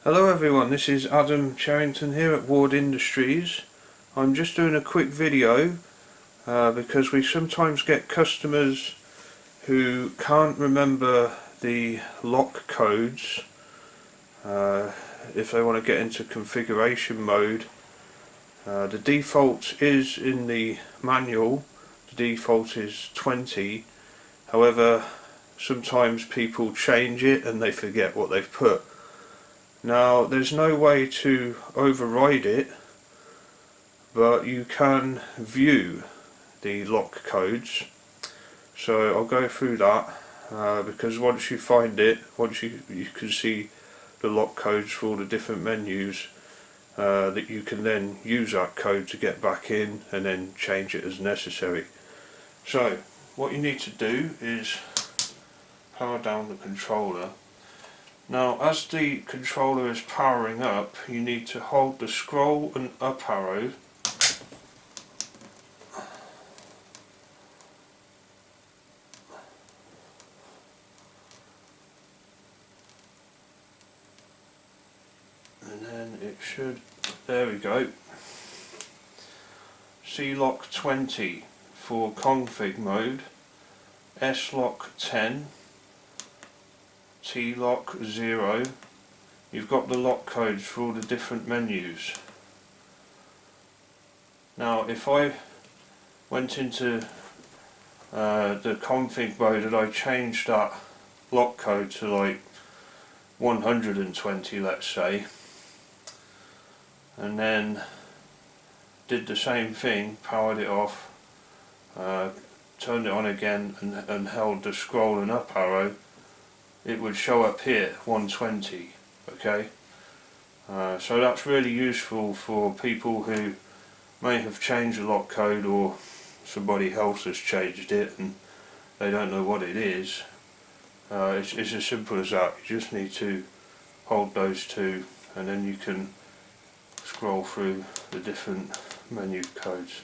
Hello everyone, this is Adam Cherrington here at Ward Industries. I'm just doing a quick video because we sometimes get customers who can't remember the lock codes if they want to get into configuration mode. The default is in the manual, the default is 20, however sometimes people change it and they forget what they've put. Now there's no way to override it, but you can view the lock codes, so I'll go through that because once you find it, once you can see the lock codes for all the different menus, that you can then use that code to get back in and then change it as necessary. So what you need to do is power down the controller. Now as the controller is powering up, you need to hold the scroll and up arrow and then it should, there we go, C-Lock 20 for config mode, S-Lock 10, T-Lock 0. You've got the lock codes for all the different menus. Now if I went into the config mode and I changed that lock code to like 120, let's say, and then did the same thing, powered it off, turned it on again and held the scroll and up arrow, it would show up here 120. Okay, so that's really useful for people who may have changed the lock code, or somebody else has changed it and they don't know what it is. It's as simple as that. You just need to hold those two and then you can scroll through the different menu codes.